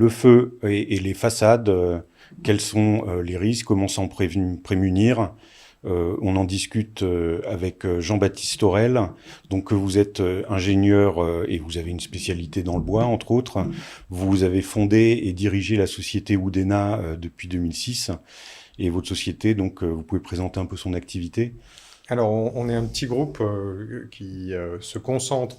le feu et les façades, quels sont les risques, comment s'en prémunir? On en discute avec Jean-Baptiste Aurel. Donc vous êtes ingénieur et vous avez une spécialité dans le bois, entre autres. Vous avez fondé et dirigé la société Oudena depuis 2006. Et votre société, donc vous pouvez présenter un peu son activité? Alors, on est un petit groupe qui se concentre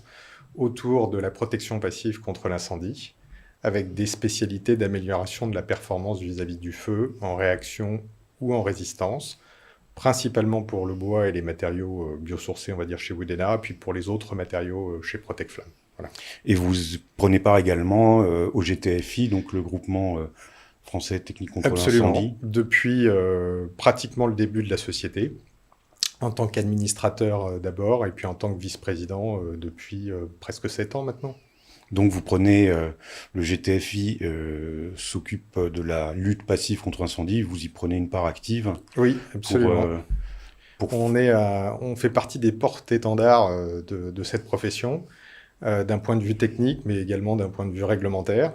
autour de la protection passive contre l'incendie, avec des spécialités d'amélioration de la performance vis-à-vis du feu, en réaction ou en résistance, principalement pour le bois et les matériaux biosourcés, on va dire, chez Woodena, puis pour les autres matériaux chez Protecflamme. Voilà. Et vous prenez part également au GTFI, donc le groupement français technique contre Absolument. l'incendie. Depuis pratiquement le début de la société, en tant qu'administrateur d'abord, et puis en tant que vice-président depuis presque 7 ans maintenant. Donc vous prenez, le GTFI s'occupe de la lutte passive contre l'incendie, vous y prenez une part active Oui, pour... absolument. On fait partie des porte-étendards de cette profession, d'un point de vue technique, mais également d'un point de vue réglementaire.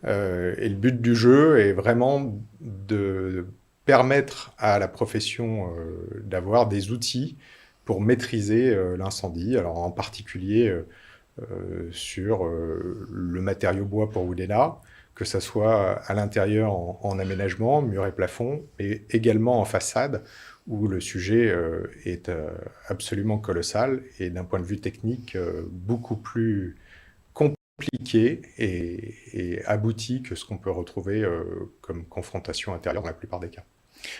Et le but du jeu est vraiment de permettre à la profession d'avoir des outils pour maîtriser l'incendie. Alors en particulier sur le matériau bois pour Woodena, que ce soit à l'intérieur en aménagement, murs et plafonds, et également en façade, où le sujet est absolument colossal et d'un point de vue technique beaucoup plus compliqué et abouti que ce qu'on peut retrouver comme confrontation intérieure dans la plupart des cas.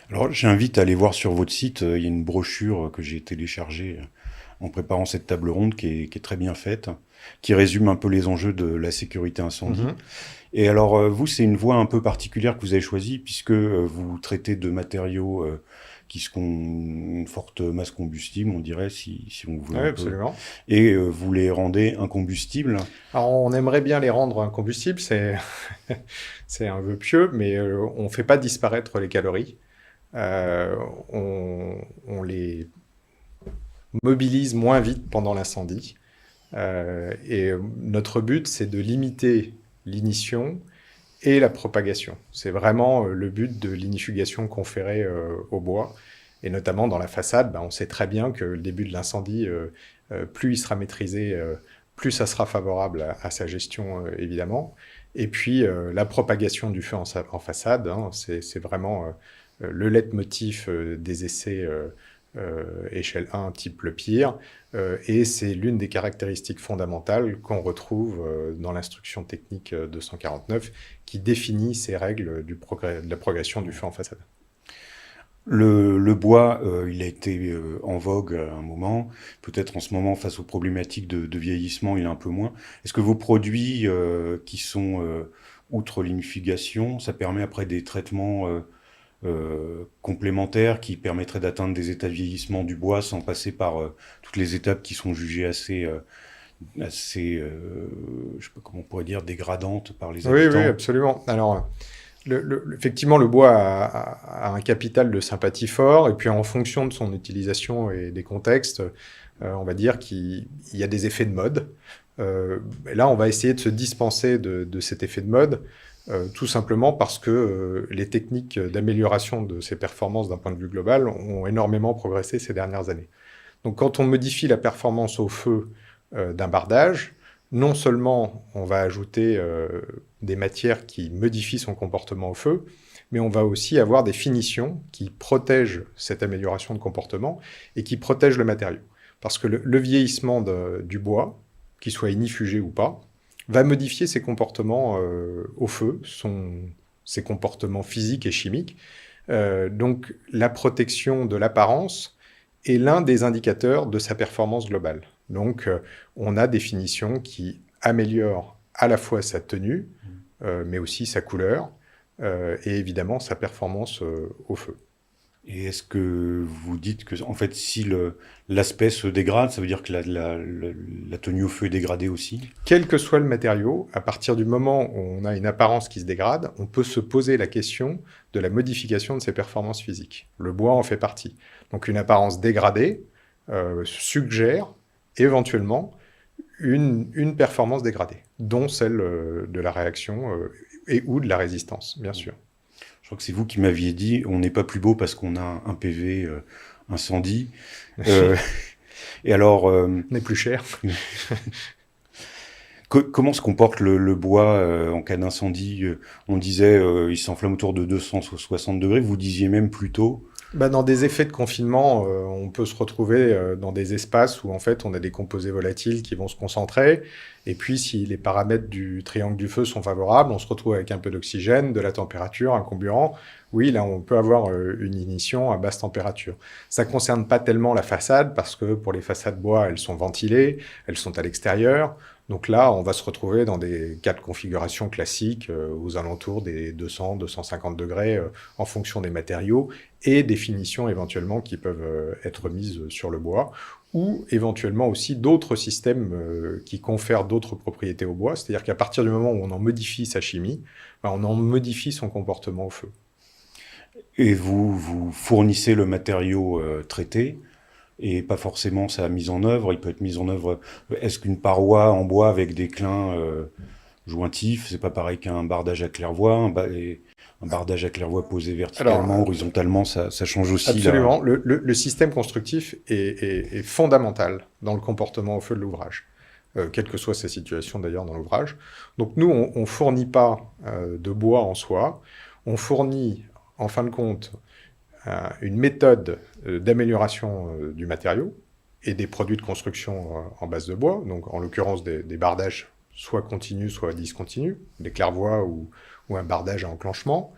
Alors j'invite à aller voir sur votre site, il y a une brochure que j'ai téléchargée en préparant cette table ronde qui est très bien faite, qui résume un peu les enjeux de la sécurité incendie. Et alors vous, c'est une voie un peu particulière que vous avez choisie, puisque vous traitez de matériaux qui ont une forte masse combustible, on dirait, si on veut Oui, un peu, absolument. et vous les rendez incombustibles. Alors, on aimerait bien les rendre incombustibles, c'est un vœu pieux, mais on ne fait pas disparaître les calories. On les mobilise moins vite pendant l'incendie. Et notre but, c'est de limiter l'ignition et la propagation. C'est vraiment le but de l'inifugation qu'on ferait au bois. Et notamment dans la façade, on sait très bien que le début de l'incendie, plus il sera maîtrisé, plus ça sera favorable à sa gestion, évidemment. Et puis, la propagation du feu en façade, hein, c'est vraiment le leitmotiv des essais échelle 1 type le pire, et c'est l'une des caractéristiques fondamentales qu'on retrouve dans l'instruction technique 249 qui définit ces règles de la progression du feu en façade. Le bois, il a été en vogue à un moment. Peut-être en ce moment, face aux problématiques de vieillissement, il est un peu moins. Est-ce que vos produits qui sont, outre l'inifugation, ça permet après des traitements complémentaires qui permettraient d'atteindre des états de vieillissement du bois sans passer par toutes les étapes qui sont jugées assez, je sais pas comment on pourrait dire, dégradantes par les Oui, oui, habitants? absolument. Alors, effectivement, le bois a un capital de sympathie fort, et puis en fonction de son utilisation et des contextes, on va dire qu'il y a des effets de mode. Et là, on va essayer de se dispenser de cet effet de mode, tout simplement parce que les techniques d'amélioration de ces performances d'un point de vue global ont énormément progressé ces dernières années. Donc quand on modifie la performance au feu d'un bardage, non seulement on va ajouter des matières qui modifient son comportement au feu, mais on va aussi avoir des finitions qui protègent cette amélioration de comportement et qui protègent le matériau. Parce que le vieillissement du bois, qu'il soit inifugé ou pas, va modifier ses comportements au feu, ses comportements physiques et chimiques. Donc la protection de l'apparence est l'un des indicateurs de sa performance globale. Donc on a des finitions qui améliorent à la fois sa tenue, mais aussi sa couleur, et évidemment sa performance au feu. Et est-ce que vous dites que, en fait, si l'aspect se dégrade, ça veut dire que la tenue au feu est dégradée aussi? Quel que soit le matériau, à partir du moment où on a une apparence qui se dégrade, on peut se poser la question de la modification de ses performances physiques. Le bois en fait partie. Donc une apparence dégradée suggère éventuellement une performance dégradée, dont celle de la réaction et ou de la résistance, bien sûr. Je crois que c'est vous qui m'aviez dit, on n'est pas plus beau parce qu'on a un PV incendie. Et alors, On est plus cher. comment se comporte le bois en cas d'incendie? On disait il s'enflamme autour de 260 degrés. Vous disiez même plus tôt. Dans des effets de confinement, on peut se retrouver dans des espaces où en fait on a des composés volatiles qui vont se concentrer. Et puis si les paramètres du triangle du feu sont favorables, on se retrouve avec un peu d'oxygène, de la température, un comburant. Oui, là on peut avoir une ignition à basse température. Ça ne concerne pas tellement la façade parce que pour les façades bois, elles sont ventilées, elles sont à l'extérieur. Donc là, on va se retrouver dans des cas de configuration classiques aux alentours des 200-250 degrés en fonction des matériaux et des finitions éventuellement qui peuvent être mises sur le bois, ou éventuellement aussi d'autres systèmes qui confèrent d'autres propriétés au bois, c'est-à-dire qu'à partir du moment où on en modifie sa chimie, on en modifie son comportement au feu. Et vous fournissez le matériau traité, et pas forcément sa mise en œuvre. Il peut être mis en œuvre. Est-ce qu'une paroi en bois avec des clins jointifs, c'est pas pareil qu'un bardage à claire-voie, un bardage à claire-voie posé verticalement, horizontalement, ça change aussi. Absolument. Le système constructif est fondamental dans le comportement au feu de l'ouvrage, quelle que soit sa situation d'ailleurs dans l'ouvrage. Donc nous, on ne fournit pas de bois en soi, on fournit en fin de compte une méthode d'amélioration du matériau et des produits de construction en base de bois, donc en l'occurrence des bardages soit continus, soit discontinus, des claire-voies ou un bardage à enclenchement,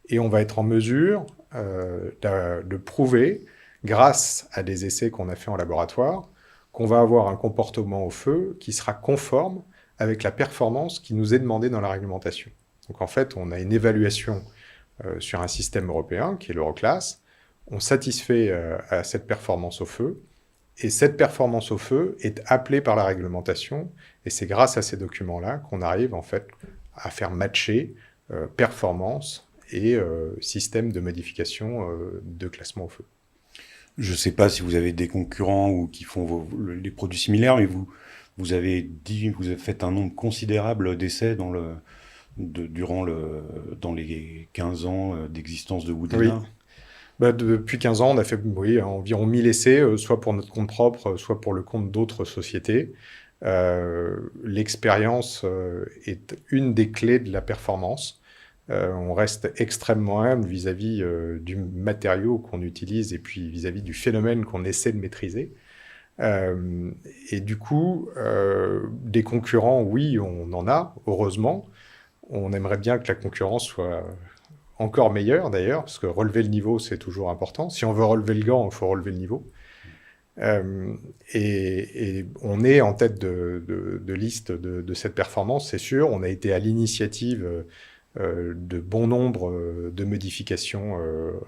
et on va être en mesure de prouver, grâce à des essais qu'on a fait en laboratoire, qu'on va avoir un comportement au feu qui sera conforme avec la performance qui nous est demandée dans la réglementation. Donc en fait, on a une évaluation sur un système européen qui est l'Euroclass. On satisfait à cette performance au feu, et cette performance au feu est appelée par la réglementation, et c'est grâce à ces documents-là qu'on arrive en fait à faire matcher performance et système de modification de classement au feu. Je ne sais pas si vous avez des concurrents ou qui font les produits similaires, mais vous avez fait un nombre considérable d'essais dans les 15 ans d'existence de Woodena. Oui. Depuis 15 ans, on a fait environ 1000 essais, soit pour notre compte propre, soit pour le compte d'autres sociétés. L'expérience est une des clés de la performance. On reste extrêmement humble vis-à-vis du matériau qu'on utilise et puis vis-à-vis du phénomène qu'on essaie de maîtriser. Et du coup, des concurrents, oui, on en a, heureusement. On aimerait bien que la concurrence soit encore meilleure, d'ailleurs, parce que relever le niveau, c'est toujours important. Si on veut relever le gant, il faut relever le niveau. Et on est en tête de liste de cette performance, c'est sûr. On a été à l'initiative de bon nombre de modifications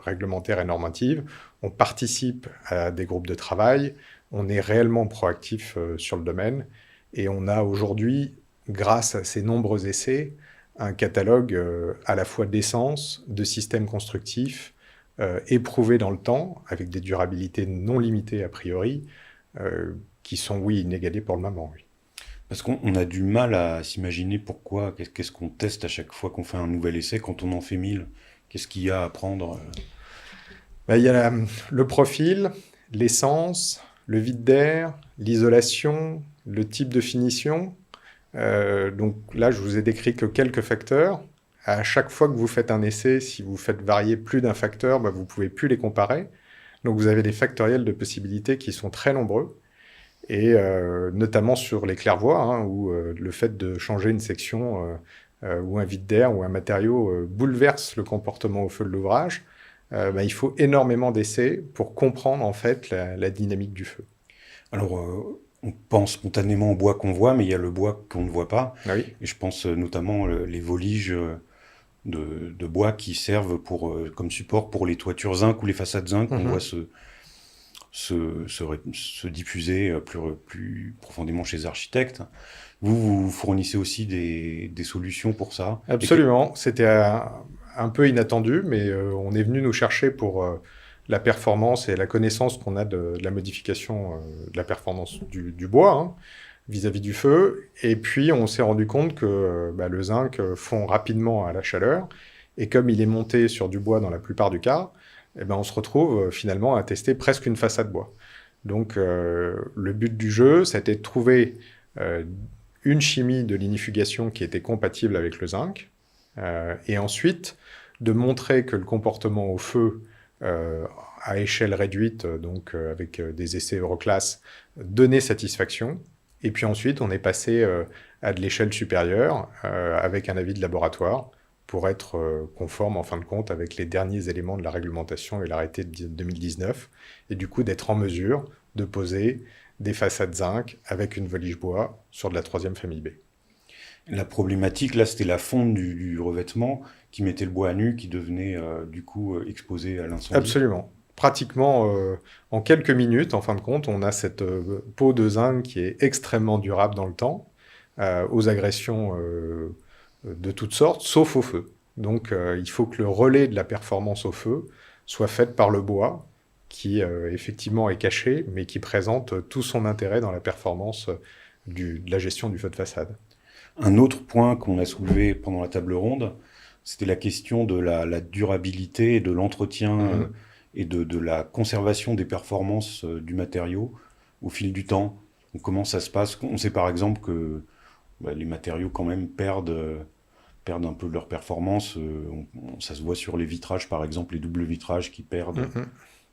réglementaires et normatives. On participe à des groupes de travail. On est réellement proactif sur le domaine. Et on a aujourd'hui, grâce à ces nombreux essais, un catalogue à la fois d'essence, de systèmes constructifs, éprouvés dans le temps, avec des durabilités non limitées a priori, qui sont, oui, inégalées pour le moment, oui. Parce qu'on a du mal à s'imaginer pourquoi, qu'est-ce qu'on teste à chaque fois qu'on fait un nouvel essai, quand on en fait 1000, qu'est-ce qu'il y a à prendre? Il y a le profil, l'essence, le vide d'air, l'isolation, le type de finition. Donc là, je vous ai décrit que quelques facteurs. À chaque fois que vous faites un essai, si vous faites varier plus d'un facteur, vous ne pouvez plus les comparer. Donc vous avez des factoriels de possibilités qui sont très nombreux, et notamment sur les claire-voies, où le fait de changer une section ou un vide d'air ou un matériau bouleverse le comportement au feu de l'ouvrage. Il faut énormément d'essais pour comprendre en fait la dynamique du feu. Alors, on pense spontanément au bois qu'on voit, mais il y a le bois qu'on ne voit pas. Ah oui. Et je pense notamment les voliges de bois qui servent comme support pour les toitures zinc ou les façades zinc qu'on voit se diffuser plus profondément chez les architectes. Vous fournissez aussi des solutions pour ça? Absolument. C'était un peu inattendu, mais on est venu nous chercher pour la performance et la connaissance qu'on a de la modification de la performance du bois. vis-à-vis du feu. Et puis, on s'est rendu compte que le zinc fond rapidement à la chaleur. Et comme il est monté sur du bois dans la plupart du cas, eh ben, on se retrouve finalement à tester presque une façade bois. Donc, le but du jeu, c'était de trouver une chimie de l'inifugation qui était compatible avec le zinc. Et ensuite, de montrer que le comportement au feu à échelle réduite, donc avec des essais Euroclass, donnait satisfaction. Et puis ensuite, on est passé à de l'échelle supérieure avec un avis de laboratoire pour être conforme en fin de compte avec les derniers éléments de la réglementation et l'arrêté de 2019, et du coup d'être en mesure de poser des façades zinc avec une volige bois sur de la 3e famille B. La problématique, là, c'était la fonte du revêtement qui mettait le bois à nu, qui devenait du coup exposé à l'incendie. Absolument. Pratiquement en quelques minutes, en fin de compte, on a cette peau de zinc qui est extrêmement durable dans le temps, aux agressions de toutes sortes, sauf au feu. Donc il faut que le relais de la performance au feu soit fait par le bois, qui effectivement est caché, mais qui présente tout son intérêt dans la performance de la gestion du feu de façade. Un autre point qu'on a soulevé pendant la table ronde, c'était la question de la durabilité et de l'entretien et de la conservation des performances du matériau au fil du temps. Donc, comment ça se passe? On sait par exemple que les matériaux quand même perdent un peu de leur performance. Ça se voit sur les vitrages par exemple, les doubles vitrages qui perdent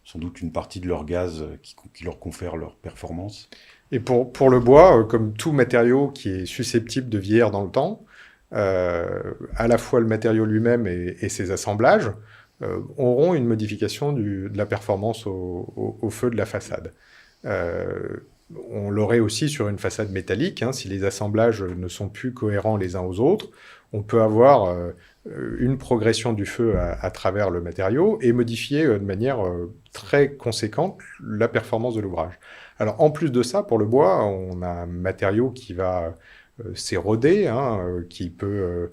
sans doute une partie de leur gaz qui leur confère leur performance. Et pour le bois, comme tout matériau qui est susceptible de vieillir dans le temps, à la fois le matériau lui-même et ses assemblages auront une modification de la performance au feu de la façade. On l'aurait aussi sur une façade métallique, si les assemblages ne sont plus cohérents les uns aux autres, on peut avoir une progression du feu à travers le matériau et modifier de manière très conséquente la performance de l'ouvrage. Alors en plus de ça, pour le bois, on a un matériau qui va s'éroder, qui peut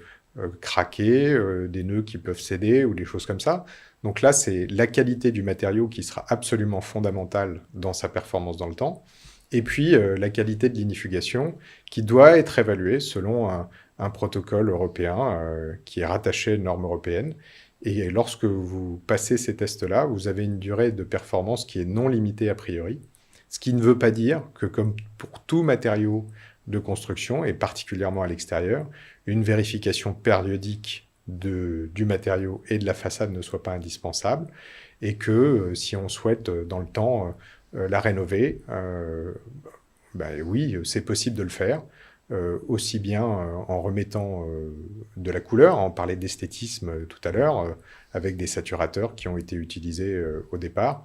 craquer, des nœuds qui peuvent céder ou des choses comme ça. Donc là, c'est la qualité du matériau qui sera absolument fondamentale dans sa performance dans le temps. Et puis la qualité de l'inifugation qui doit être évaluée selon un protocole européen qui est rattaché à une norme européenne. Et lorsque vous passez ces tests-là, vous avez une durée de performance qui est non limitée a priori. Ce qui ne veut pas dire que, comme pour tout matériau de construction, et particulièrement à l'extérieur, une vérification périodique du matériau et de la façade ne soit pas indispensable, et que si on souhaite dans le temps la rénover, oui, c'est possible de le faire, aussi bien en remettant de la couleur, on parlait d'esthétisme tout à l'heure, avec des saturateurs qui ont été utilisés au départ,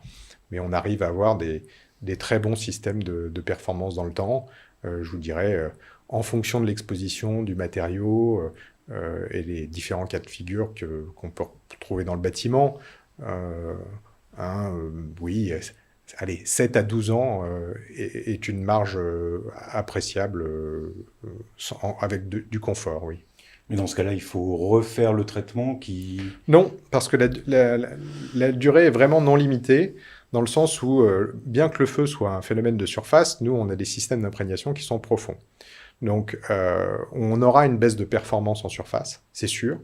mais on arrive à avoir des très bons systèmes de performance dans le temps. Je vous dirais, en fonction de l'exposition du matériau et les différents cas de figure qu'on peut trouver dans le bâtiment, oui, allez, 7 à 12 ans est une marge appréciable avec du confort, oui. Mais dans ce cas-là, il faut refaire le traitement qui... Non, parce que la durée est vraiment non limitée, dans le sens où, bien que le feu soit un phénomène de surface, nous, on a des systèmes d'imprégnation qui sont profonds. Donc, on aura une baisse de performance en surface, c'est sûr,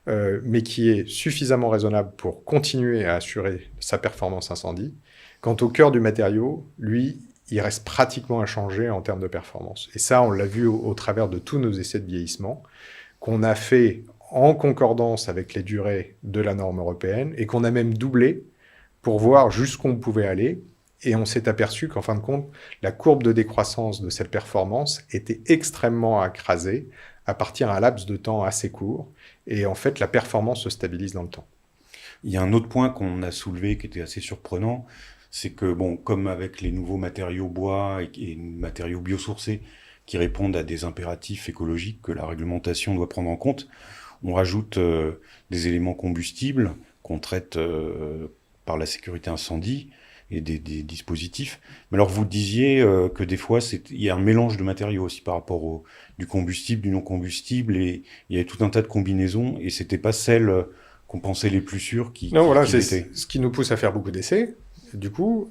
mais qui est suffisamment raisonnable pour continuer à assurer sa performance incendie. Quant au cœur du matériau, lui, il reste pratiquement inchangé en termes de performance. Et ça, on l'a vu au travers de tous nos essais de vieillissement, qu'on a fait en concordance avec les durées de la norme européenne et qu'on a même doublé pour voir jusqu'où on pouvait aller. Et on s'est aperçu qu'en fin de compte, la courbe de décroissance de cette performance était extrêmement écrasée à partir d'un laps de temps assez court. Et en fait, la performance se stabilise dans le temps. Il y a un autre point qu'on a soulevé qui était assez surprenant, c'est que, comme avec les nouveaux matériaux bois et matériaux biosourcés qui répondent à des impératifs écologiques que la réglementation doit prendre en compte, on rajoute des éléments combustibles qu'on traite par la sécurité incendie et des dispositifs. Mais alors vous disiez que des fois il y a un mélange de matériaux aussi par rapport du combustible, du non combustible, et il y avait tout un tas de combinaisons et c'était pas celles qu'on pensait les plus sûres qui Non, voilà, qui c'est ce qui nous pousse à faire beaucoup d'essais. du coup,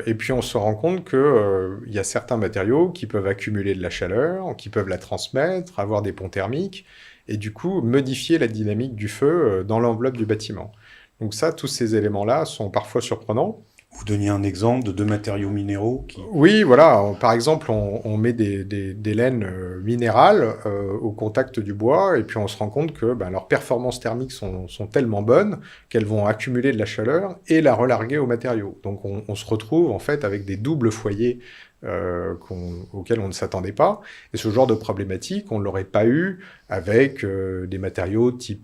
et puis on se rend compte que il y a certains matériaux qui peuvent accumuler de la chaleur, qui peuvent la transmettre, avoir des ponts thermiques, et du coup modifier la dynamique du feu dans l'enveloppe du bâtiment. Donc ça, tous ces éléments-là sont parfois surprenants. Vous donniez un exemple de deux matériaux minéraux qui... Oui, voilà. Par exemple, on met des laines minérales au contact du bois, et puis on se rend compte que ben, leurs performances thermiques sont tellement bonnes qu'elles vont accumuler de la chaleur et la relarguer au matériau. Donc on se retrouve en fait avec des doubles foyers auxquels on ne s'attendait pas. Et ce genre de problématique, on ne l'aurait pas eu avec des matériaux type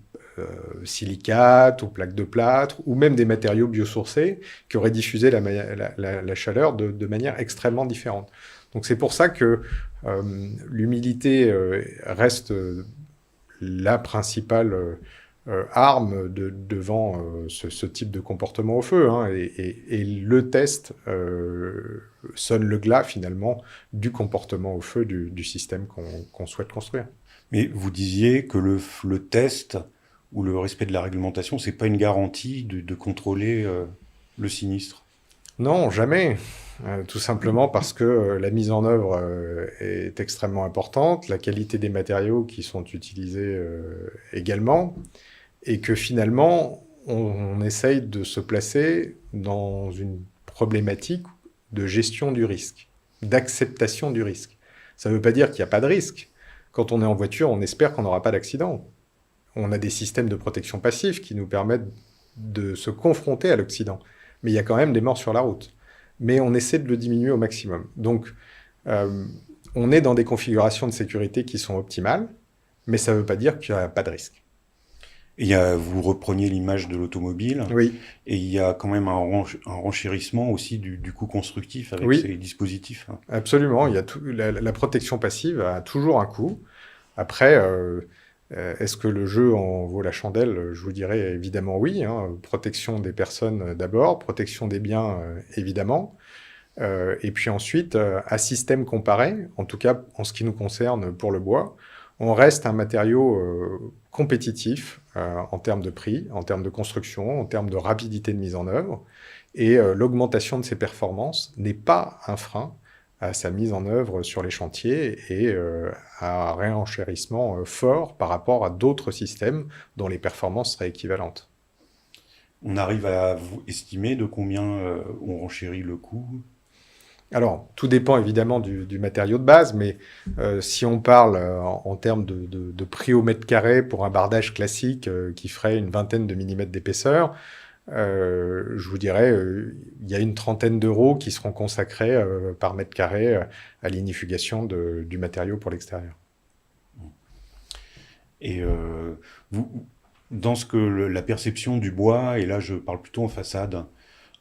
silicate ou plaques de plâtre, ou même des matériaux biosourcés qui auraient diffusé la chaleur de manière extrêmement différente. Donc c'est pour ça que l'humidité reste la principale arme devant ce type de comportement au feu. Hein, et le test sonne le glas finalement du comportement au feu du système qu'on souhaite construire. Mais vous disiez que le test ou le respect de la réglementation, c'est pas une garantie de contrôler le sinistre. Non, jamais. Tout simplement parce que la mise en œuvre est extrêmement importante, la qualité des matériaux qui sont utilisés également, et que finalement, on essaye de se placer dans une problématique de gestion du risque, d'acceptation du risque. Ça ne veut pas dire qu'il n'y a pas de risque. Quand on est en voiture, on espère qu'on n'aura pas d'accident. On a des systèmes de protection passifs qui nous permettent de se confronter à l'accident. Mais il y a quand même des morts sur la route. Mais on essaie de le diminuer au maximum. Donc, on est dans des configurations de sécurité qui sont optimales, mais ça ne veut pas dire qu'il n'y a pas de risque. Et vous repreniez l'image de l'automobile, Oui. et il y a quand même un renchérissement aussi du coût constructif avec Oui. ces dispositifs. Absolument. Il y a la protection passive a toujours un coût. Après, est-ce que le jeu en vaut la chandelle? Je vous dirais évidemment oui. Hein. Protection des personnes d'abord, protection des biens évidemment. Et puis ensuite, à système comparé, en tout cas en ce qui nous concerne pour le bois, on reste un matériau compétitif en termes de prix, en termes de construction, en termes de rapidité de mise en œuvre. Et l'augmentation de ses performances n'est pas un frein à sa mise en œuvre sur les chantiers et à un réenchérissement fort par rapport à d'autres systèmes dont les performances seraient équivalentes. On arrive à vous estimer de combien on renchérit le coût? Alors, tout dépend évidemment du matériau de base, mais si on parle en termes de prix au mètre carré pour un bardage classique qui ferait une vingtaine de millimètres d'épaisseur, je vous dirais, il y a une trentaine d'euros qui seront consacrés par mètre carré à l'inifugation du matériau pour l'extérieur. Et dans la perception du bois, et là je parle plutôt en façade,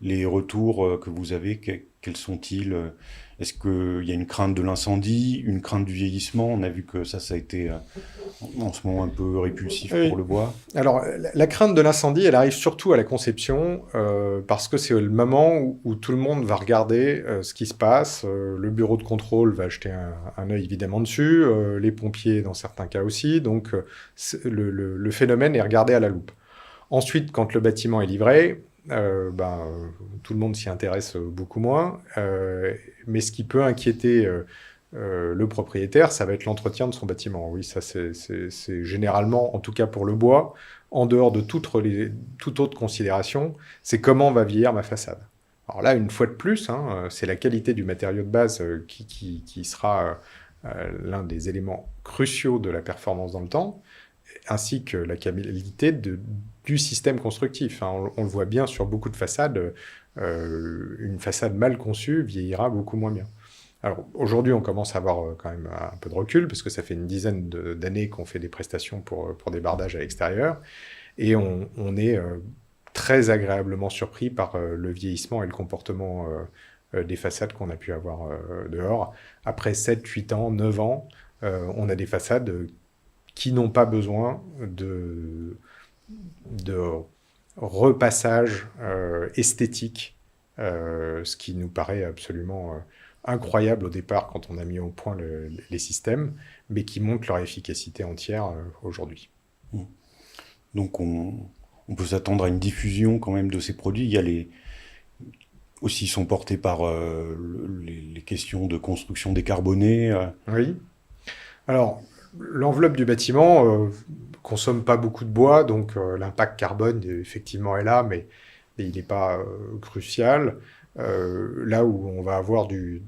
les retours que vous avez, quels sont-ils? Est-ce qu'il y a une crainte de l'incendie, une crainte du vieillissement? On a vu que ça a été en ce moment un peu répulsif pour le bois. Alors, la crainte de l'incendie, elle arrive surtout à la conception, parce que c'est le moment où tout le monde va regarder ce qui se passe. Le bureau de contrôle va jeter un œil évidemment dessus, les pompiers dans certains cas aussi. Donc, le phénomène est regardé à la loupe. Ensuite, quand le bâtiment est livré, tout le monde s'y intéresse beaucoup moins. Mais ce qui peut inquiéter le propriétaire, ça va être l'entretien de son bâtiment. Oui, ça c'est généralement, en tout cas pour le bois, en dehors de toute autre considération, c'est comment va vieillir ma façade. Alors là, une fois de plus, c'est la qualité du matériau de base qui sera l'un des éléments cruciaux de la performance dans le temps, ainsi que la qualité du système constructif. On le voit bien sur beaucoup de façades, une façade mal conçue vieillira beaucoup moins bien. Alors aujourd'hui, on commence à avoir quand même un peu de recul, parce que ça fait une dizaine d'années qu'on fait des prestations pour des bardages à l'extérieur, et on est très agréablement surpris par le vieillissement et le comportement des façades qu'on a pu avoir dehors. Après 7, 8 ans, 9 ans, on a des façades qui n'ont pas besoin de repassage esthétique, ce qui nous paraît absolument incroyable au départ quand on a mis au point les systèmes, mais qui montrent leur efficacité entière aujourd'hui. Donc on peut s'attendre à une diffusion quand même de ces produits. Il y a aussi sont portés par les questions de construction décarbonée. Oui. Alors, l'enveloppe du bâtiment consomme pas beaucoup de bois, donc l'impact carbone, effectivement, est là, mais il n'est pas crucial. Là où on va avoir du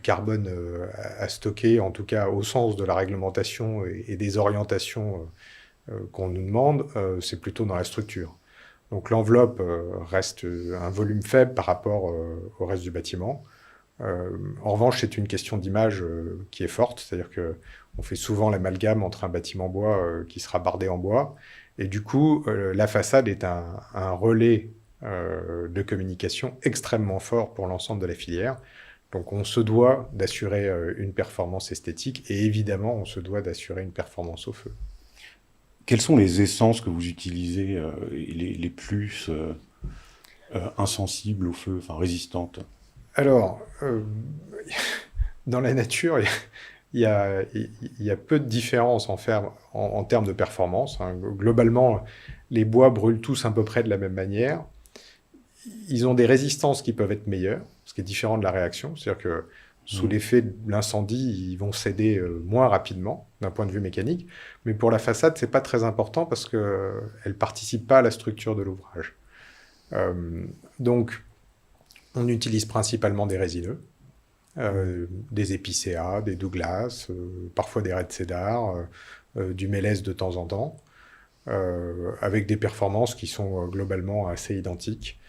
carbone à stocker, en tout cas au sens de la réglementation et des orientations qu'on nous demande, c'est plutôt dans la structure. Donc l'enveloppe reste un volume faible par rapport au reste du bâtiment. En revanche, c'est une question d'image qui est forte, c'est-à-dire qu'on fait souvent l'amalgame entre un bâtiment bois qui sera bardé en bois, et du coup, la façade est un relais de communication extrêmement fort pour l'ensemble de la filière. Donc on se doit d'assurer une performance esthétique, et évidemment, on se doit d'assurer une performance au feu. Quelles sont les essences que vous utilisez, les plus insensibles au feu, enfin résistantes? Alors, dans la nature, il y a peu de différence en termes de performance, hein. Globalement, les bois brûlent tous à peu près de la même manière. Ils ont des résistances qui peuvent être meilleures, ce qui est différent de la réaction. C'est-à-dire que sous l'effet de l'incendie, ils vont céder moins rapidement d'un point de vue mécanique. Mais pour la façade, c'est pas très important parce qu'elle ne participe pas à la structure de l'ouvrage. Donc, on utilise principalement des résineux, des épicéas, des Douglas, parfois des Red Cedar, du mélèze de temps en temps, avec des performances qui sont globalement assez identiques.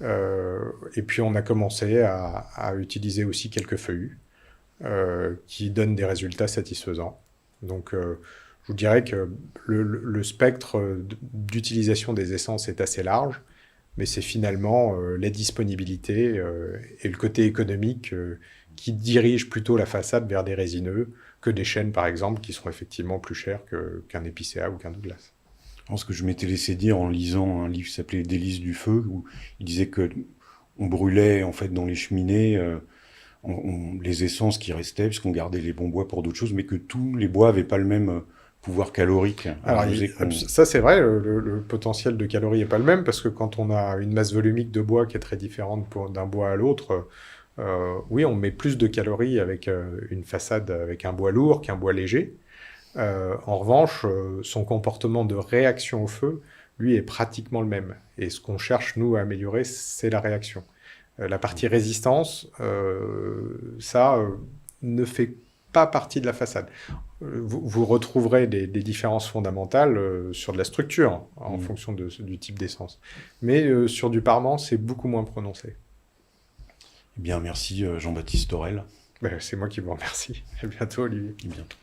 Et puis on a commencé à utiliser aussi quelques feuillus qui donnent des résultats satisfaisants. Donc je vous dirais que le spectre d'utilisation des essences est assez large, mais c'est finalement la disponibilité et le côté économique qui dirigent plutôt la façade vers des résineux que des chênes, par exemple, qui seront effectivement plus chers qu'un épicéa ou qu'un Douglas. Je pense que je m'étais laissé dire en lisant un livre qui s'appelait Délices du feu, où il disait que on brûlait en fait dans les cheminées les essences qui restaient, puisqu'on gardait les bons bois pour d'autres choses, mais que tous les bois n'avaient pas le même pouvoir calorique. Alors, ça c'est vrai, le potentiel de calories n'est pas le même, parce que quand on a une masse volumique de bois qui est très différente d'un bois à l'autre, oui, on met plus de calories avec une façade avec un bois lourd qu'un bois léger. En revanche, son comportement de réaction au feu, lui, est pratiquement le même. Et ce qu'on cherche, nous, à améliorer, c'est la réaction. La partie résistance, ça ne fait pas partie de la façade. Vous retrouverez des différences fondamentales sur de la structure, en fonction du type d'essence. Mais sur du parement, c'est beaucoup moins prononcé. Eh bien, merci Jean-Baptiste Torel. C'est moi qui vous remercie. À bientôt, Olivier. À bientôt.